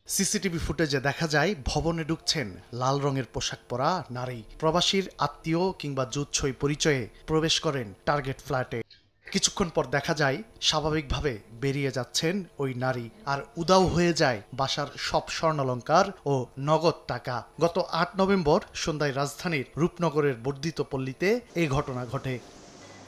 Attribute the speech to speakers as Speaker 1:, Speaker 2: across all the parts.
Speaker 1: CCTV ফুটেজে দেখা যায় ভবনে ঢুকছেন লাল রঙের পোশাক পরা নারী। প্রবাসীর আত্মীয় কিংবা জুৎসই পরিচয়ে প্রবেশ করেন টার্গেট ফ্ল্যাটে। কিছুক্ষণ পর দেখা যায় স্বাভাবিকভাবে বেরিয়ে যাচ্ছেন ওই নারী, আর উদাও হয়ে যায় বাসার সব স্বর্ণালংকার ও নগদ টাকা। গত ৮ নভেম্বর সন্ধ্যায় রাজধানীর রূপনগরের বর্ধিত পল্লীতে এই ঘটনা ঘটে।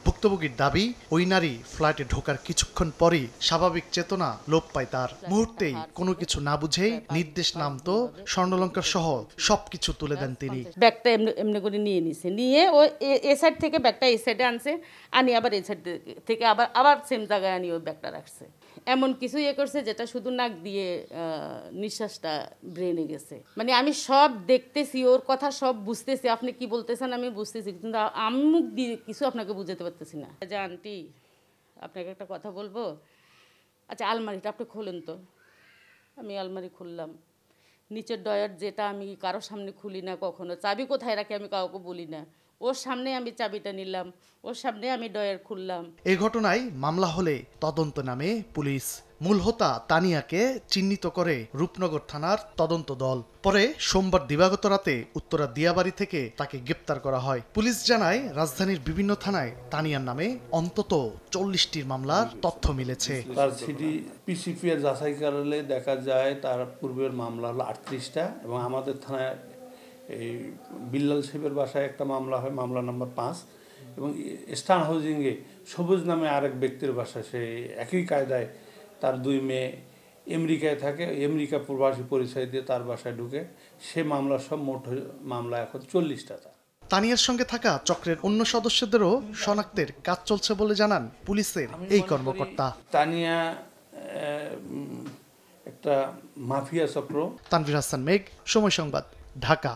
Speaker 1: ভুক্তভোগীর দাবি, ওই নারী ফ্ল্যাটে ঢোকার কিছুক্ষণ পরই স্বাভাবিক চেতনা লোপ পায় তার। মুহূর্তেই কোনো কিছু না বুঝেই নির্দেশ নামতো স্বর্ণালংকার সহ সবকিছু তুলে দেন তিনি।
Speaker 2: ব্যাগটা এমনি করে নিয়ে নিছে, নিয়ে ও এ সাইড থেকে ব্যাগটা এই সাইডে আনছে, আনি আবার এই সাইড থেকে আবার সেম জায়গায় আনি ওই ব্যাগটা রাখছে। এমন কিছু করছে যেটা শুধু নাক দিয়ে নিঃশ্বাসটা ব্রেনে গেছে। মানে আমি সব দেখতেছি, ওর কথা সব বুঝতেছি, আপনি কি বলতেছেন আমি বুঝতেছি, কিন্তু আমি মুখ দিয়ে কিছু আপনাকে বুঝাতে পারতেছি না। যে আন্টি, আপনাকে একটা কথা বলবো। আচ্ছা, আলমারিটা আপনি খোলেন তো। আমি আলমারি খুললাম। নিচের ডয়ার, যেটা আমি কারোর সামনে খুলি না কখনো, চাবি কোথায় রাখি আমি কাউকে বলি না, ওর সামনে আমি চাবিটা নিলাম, ওর সামনে আমি ডয়ার খুললাম।
Speaker 1: এই ঘটনায় মামলা হলে তদন্ত নামে পুলিশ। মূল হোতা তানিয়াকে চিহ্নিত করে রূপনগর থানার তদন্ত দল। পরে সোমবার দিবাগত রাতে উত্তরা দিয়াবাড়ি থেকে তাকে গ্রেপ্তার করা হয়। পুলিশ জানায়, রাজধানীর বিভিন্ন থানায় তানিয়ার নামে অন্তত 40টির মামলার তথ্য মিলেছে।
Speaker 3: তার সিটি পিসিপি এর যাচাই করলে দেখা যায় তার পূর্বের মামলা হলো 38টা, এবং আমাদের থানায় এই বিল্লাল সাহেবের বাসায় একটা মামলা হয়, মামলা নাম্বার 5, এবং স্টান হাউজিংয়ে সবুজ নামে আরেক ব্যক্তির বাসায় সে একই কায়দায় তার 2 মেয়ে আমেরিকায় থাকে, আমেরিকা প্রবাসী পরিচয় দিয়ে তার বাসায় ঢুকে। সে মামলা সব মোট মামলা এখন 40টা।
Speaker 1: তানিয়ার সঙ্গে থাকা চক্রের অন্য সদস্যদেরও শনাক্তের কাজ চলছে বলে জানান পুলিশের এই কর্মকর্তা।
Speaker 3: তানিয়া একটা মাফিয়া চক্র।
Speaker 1: তানভীর হাসান মেঘ, সময় সংবাদ, ঢাকা।